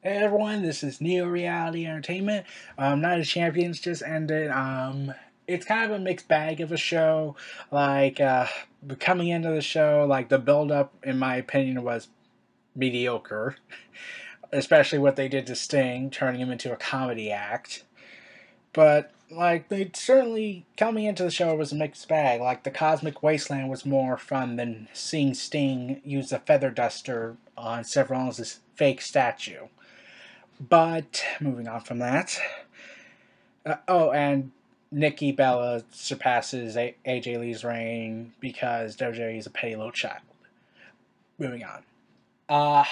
Hey everyone, this is Neo Reality Entertainment. Night of Champions just ended. It's kind of a mixed bag of a show. Coming into the show, like the build up, in my opinion, was mediocre. Especially what they did to Sting, turning him into a comedy act. But they certainly coming into the show was a mixed bag. Like the Cosmic Wasteland was more fun than seeing Sting use a feather duster on Seth Rollins' fake statue. But moving on from that, and Nikki Bella surpasses AJ Lee's reign because WWE is a petty little child. Moving on. Uh,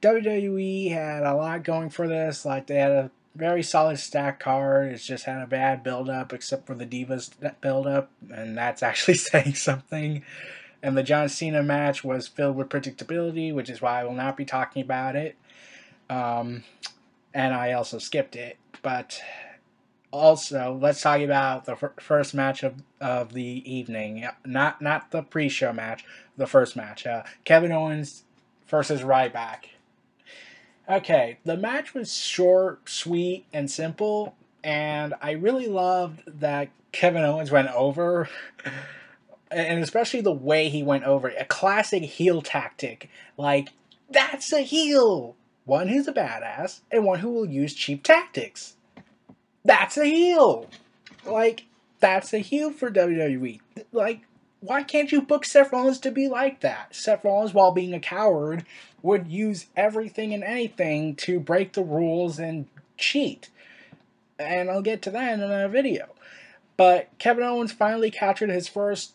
WWE had a lot going for this. Like they had a very solid stack card. It's just had a bad build up, except for the Divas build up, and that's actually saying something. And the John Cena match was filled with predictability, which is why I will not be talking about it. Um, and I also skipped it. But also, let's talk about the first match of the evening. Not the pre-show match, the first match. Kevin Owens versus Ryback. Okay, the match was short, sweet, and simple, and I really loved that Kevin Owens went over, and especially the way he went over. A classic heel tactic. Like, that's a heel! One who's a badass, and one who will use cheap tactics. That's a heel. Like, that's a heel for WWE. Like, why can't you book Seth Rollins to be like that? Seth Rollins, while being a coward, would use everything and anything to break the rules and cheat. And I'll get to that in another video. But Kevin Owens finally captured his first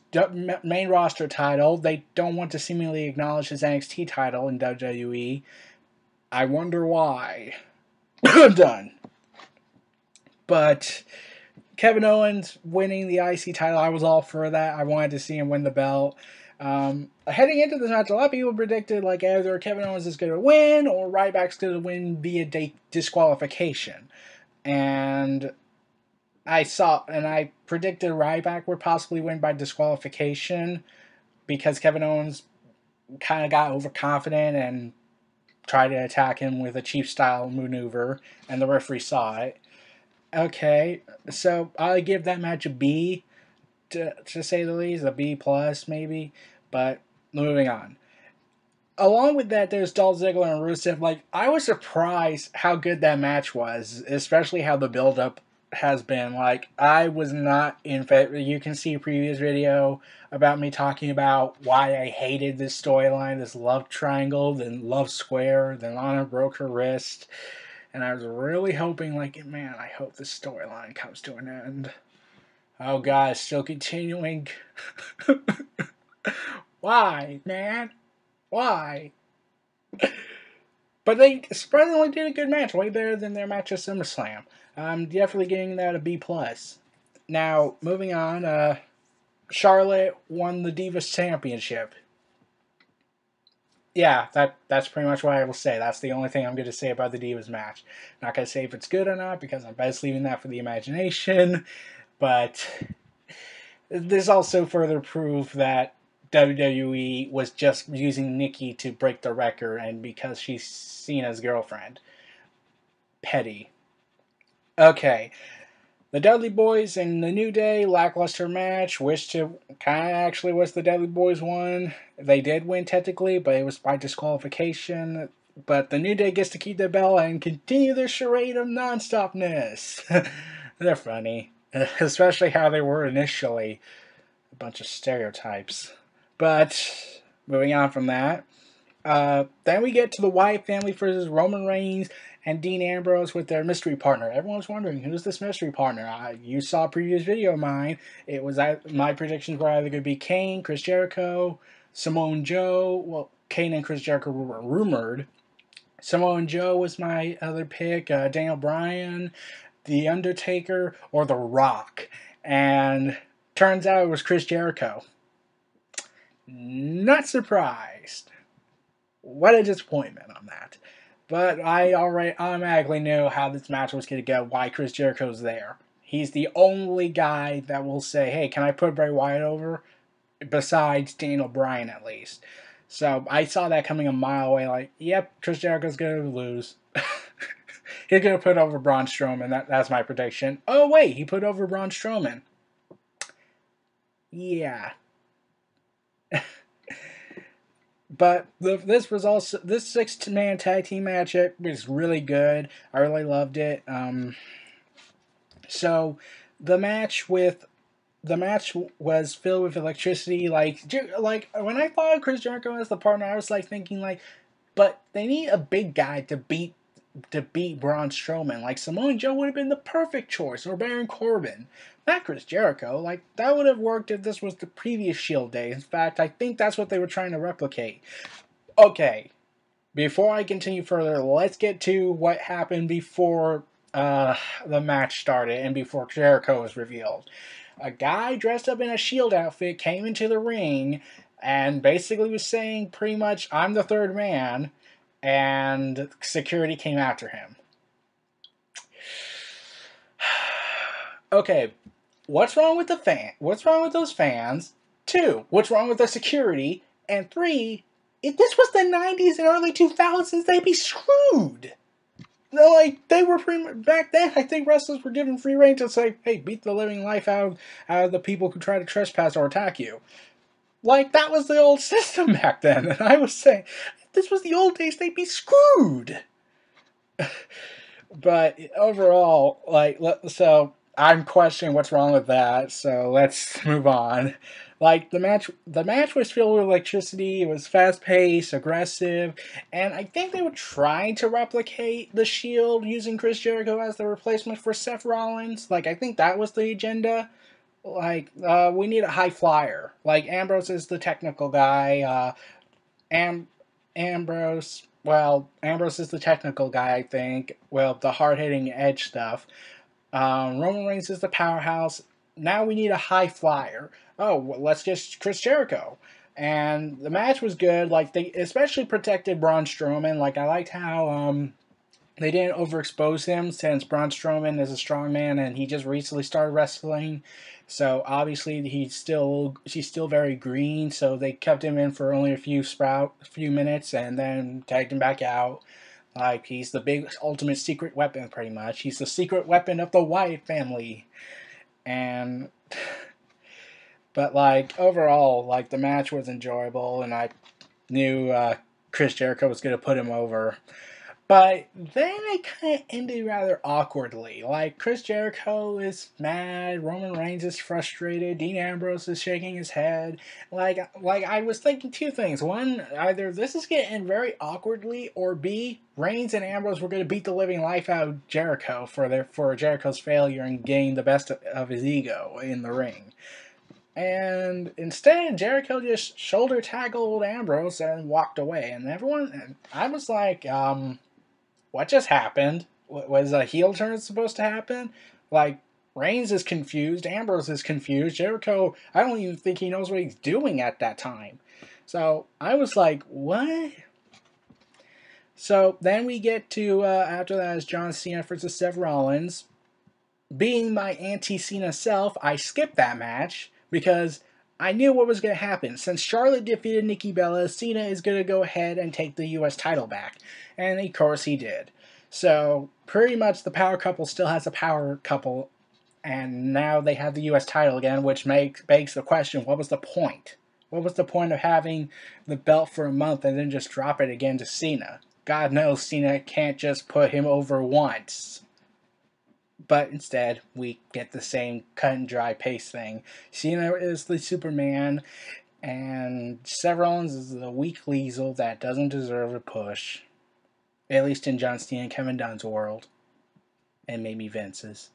main roster title. They don't want to seemingly acknowledge his NXT title in WWE. I wonder why. Done. But Kevin Owens winning the IC title, I was all for that. I wanted to see him win the belt. Heading into this match, a lot of people predicted like either Kevin Owens is going to win or Ryback's going to win via disqualification. And I predicted Ryback would possibly win by disqualification because Kevin Owens kind of got overconfident and tried to attack him with a cheap style maneuver, and the referee saw it. Okay, so I'll give that match a B, to say the least, a B plus maybe. But moving on. Along with that, there's Dolph Ziggler and Rusev. Like, I was surprised how good that match was, especially how the build-up has been. Like, I was not in favor. You can see a previous video about me talking about why I hated this storyline, this love triangle, then love square, then Lana broke her wrist. And I was really hoping, like, man, I hope this storyline comes to an end. Oh, God, it's still continuing. Why, man? Why? But they surprisingly did a good match, way better than their match at SummerSlam. I'm definitely giving that a B plus. Now, moving on, Charlotte won the Divas Championship. Yeah, that's pretty much what I will say. That's the only thing I'm going to say about the Divas match. Not going to say if it's good or not because I'm best leaving that for the imagination. But there's also further proof that WWE was just using Nikki to break the record and because she's Cena's girlfriend. Petty. Okay. The Dudley Boys and the New Day, lackluster match. Wish to kind of actually was the Dudley Boys won. They did win technically, but it was by disqualification. But the New Day gets to keep their belt and continue their charade of non-stopness. They're funny. Especially how they were initially. A bunch of stereotypes. But moving on from that. Then we get to the Wyatt family versus Roman Reigns and Dean Ambrose with their mystery partner. Everyone's wondering, who's this mystery partner? You saw a previous video of mine. It was my predictions were either going to be Kane, Chris Jericho, Samoa Joe. Well, Kane and Chris Jericho were rumored. Samoa Joe was my other pick. Daniel Bryan, The Undertaker, or The Rock. And turns out it was Chris Jericho. Not surprised. What a disappointment on that. But I already automatically knew how this match was going to go, why Chris Jericho's there. He's the only guy that will say, hey, can I put Bray Wyatt over? Besides Daniel Bryan, at least. So I saw that coming a mile away, like, yep, Chris Jericho's going to lose. He's gonna put over Braun Strowman. That's my prediction. Oh wait, he put over Braun Strowman. Yeah. But this 6-man tag team match was really good. I really loved it. So the match was filled with electricity. Like when I thought of Chris Jericho as the partner, I was like thinking like, but they need a big guy to beat Braun Strowman. Like Samoa Joe would have been the perfect choice, or Baron Corbin. Not Chris Jericho. Like that would have worked if this was the previous Shield day. In fact, I think that's what they were trying to replicate. Okay, before I continue further, let's get to what happened before the match started and before Jericho was revealed. A guy dressed up in a Shield outfit came into the ring and basically was saying pretty much, I'm the third man, and security came after him. Okay, what's wrong with the fan? What's wrong with those fans? 2, what's wrong with the security? And 3, if this was the 90s and early 2000s, they'd be screwed. Like, they were back then, I think wrestlers were given free reign to say, hey, beat the living life out of the people who try to trespass or attack you. Like, that was the old system back then. And I was saying, if this was the old days, they'd be screwed. But overall, so I'm questioning what's wrong with that, so let's move on. Like, the match was filled with electricity, it was fast-paced, aggressive, and I think they were trying to replicate the Shield using Chris Jericho as the replacement for Seth Rollins. Like, I think that was the agenda. Like, we need a high flyer. Like, Ambrose is the technical guy, Ambrose is the technical guy, I think. Well, the hard-hitting edge stuff. Roman Reigns is the powerhouse. Now we need a high flyer. Oh, well, let's just Chris Jericho. And the match was good. Like, they especially protected Braun Strowman. Like, I liked how they didn't overexpose him, since Braun Strowman is a strong man and he just recently started wrestling. So obviously he's still very green. So they kept him in for only a few minutes and then tagged him back out. Like, he's the big ultimate secret weapon, pretty much. He's the secret weapon of the Wyatt family. But like, overall, like, the match was enjoyable, and I knew Chris Jericho was going to put him over. But then it kind of ended rather awkwardly. Like, Chris Jericho is mad, Roman Reigns is frustrated, Dean Ambrose is shaking his head. Like I was thinking 2 things. One, either this is going to end very awkwardly, or B, Reigns and Ambrose were going to beat the living life out of Jericho for Jericho's failure in getting the best of his ego in the ring. And instead, Jericho just shoulder tackled Ambrose and walked away. And I was like, what just happened? Was a heel turn supposed to happen? Like, Reigns is confused, Ambrose is confused, Jericho, I don't even think he knows what he's doing at that time. So, I was like, what? So, then we get to, after that is John Cena versus Seth Rollins. Being my anti-Cena self, I skipped that match, because I knew what was going to happen. Since Charlotte defeated Nikki Bella, Cena is going to go ahead and take the US title back. And of course he did. So, pretty much the power couple still has a power couple, and now they have the US title again, which begs the question, what was the point? What was the point of having the belt for a month and then just drop it again to Cena? God knows Cena can't just put him over once. But instead, we get the same cut and dry pace thing. Cena is the Superman, and Seth Rollins is the weak weasel that doesn't deserve a push. At least in John Cena and Kevin Dunn's world. And maybe Vince's.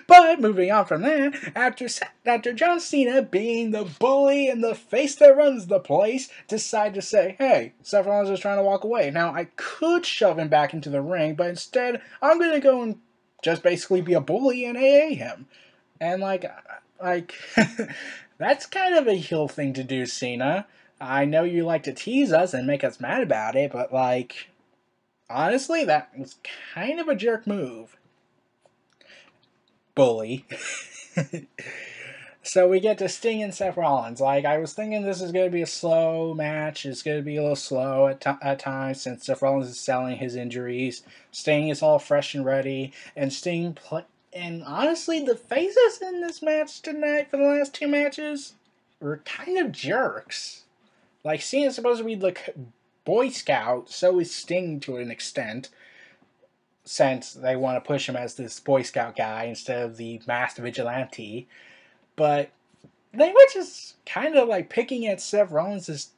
But moving on from that, after John Cena, being the bully and the face that runs the place, decided to say, hey, Seth Rollins is trying to walk away. Now, I could shove him back into the ring, but instead, I'm going to go and just basically be a bully and AA him. And like that's kind of a heel thing to do, Cena. I know you like to tease us and make us mad about it, but like, honestly, that was kind of a jerk move. Bully. So we get to Sting and Seth Rollins. Like, I was thinking this is going to be a slow match. It's going to be a little slow at times since Seth Rollins is selling his injuries. Sting is all fresh and ready. And and honestly, the faces in this match tonight for the last two matches were kind of jerks. Like, Sting is supposed to be the Boy Scout, so is Sting to an extent, since they want to push him as this Boy Scout guy instead of the masked vigilante. But they were just kind of like picking at Seth Rollins'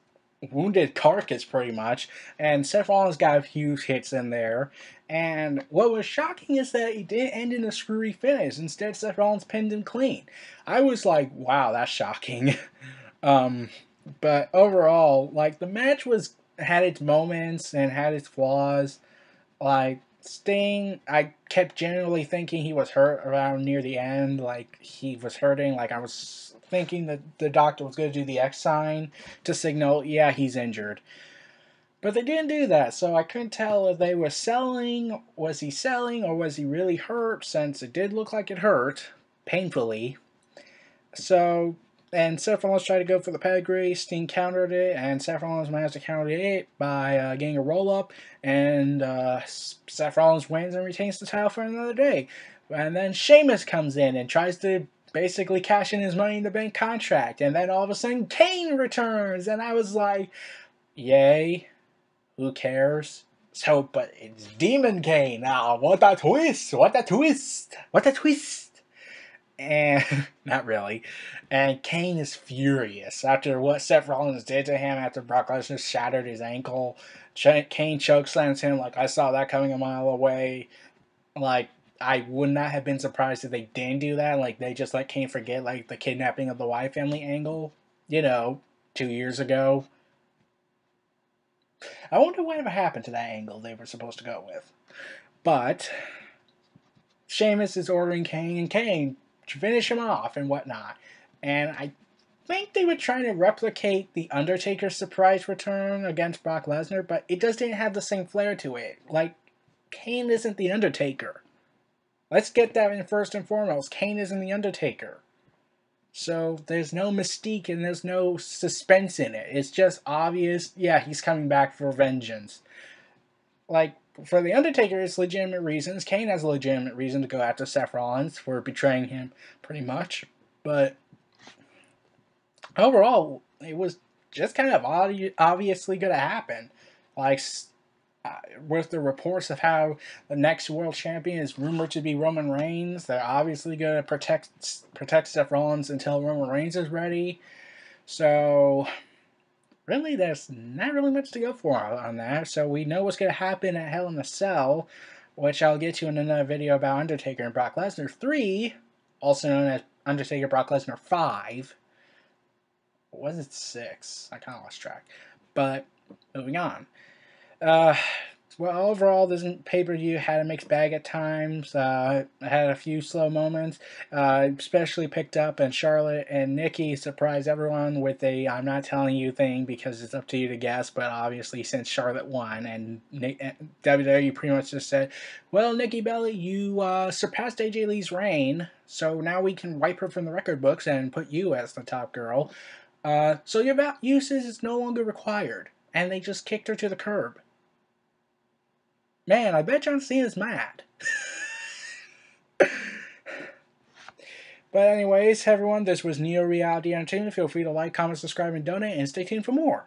wounded carcass pretty much. And Seth Rollins got a few hits in there. And what was shocking is that he didn't end in a screwy finish. Instead, Seth Rollins pinned him clean. I was like, wow, that's shocking. But overall, like, the match had its moments and had its flaws. Like, Sting, I kept generally thinking he was hurt around near the end. Like, he was hurting. Like, I was thinking that the doctor was going to do the X sign to signal, yeah, he's injured. But they didn't do that, so I couldn't tell if they were selling. Was he selling, or was he really hurt, since it did look like it hurt, painfully. So, and Seth Rollins tried to go for the pedigree. Sting countered it, and Seth Rollins managed to counter it by getting a roll-up. And Seth Rollins wins and retains the title for another day. And then Sheamus comes in and tries to basically cash in his Money in the Bank contract. And then all of a sudden, Kane returns. And I was like, yay, who cares? So, but it's Demon Kane. Ah, what a twist! What a twist! What a twist! And not really. And Kane is furious after what Seth Rollins did to him after Brock Lesnar shattered his ankle. Kane chokeslams him like, I saw that coming a mile away. Like, I would not have been surprised if they didn't do that. Like, they just let Kane forget, like, the kidnapping of the Wyatt family angle, 2 years ago. I wonder what happened to that angle they were supposed to go with. But Sheamus is ordering Kane, and Kane to finish him off and whatnot. And I think they were trying to replicate the Undertaker's surprise return against Brock Lesnar, but it just didn't have the same flair to it. Like, Kane isn't the Undertaker. Let's get that in first and foremost. Kane isn't the Undertaker. So there's no mystique and there's no suspense in it. It's just obvious, yeah, he's coming back for vengeance. Like, for The Undertaker, it's legitimate reasons. Kane has a legitimate reason to go after Seth Rollins for betraying him, pretty much. But overall, it was just kind of obviously going to happen. Like, with the reports of how the next world champion is rumored to be Roman Reigns, they're obviously going to protect Seth Rollins until Roman Reigns is ready. So really, there's not really much to go for on that. So we know what's going to happen at Hell in a Cell, which I'll get to in another video about Undertaker and Brock Lesnar 3, also known as Undertaker Brock Lesnar 5. Or was it 6? I kind of lost track. But moving on. Well, overall, this pay-per-view had a mixed bag at times. Had a few slow moments, especially picked up, and Charlotte and Nikki surprised everyone with a "I'm not telling you" thing because it's up to you to guess. But obviously, since Charlotte won, and WWE pretty much just said, "Well, Nikki Bella, you surpassed AJ Lee's reign, so now we can wipe her from the record books and put you as the top girl. So your usage is no longer required," and they just kicked her to the curb. Man, I bet John Cena's mad. But anyways, everyone, this was Neo Reality Entertainment. Feel free to like, comment, subscribe, and donate, and stay tuned for more.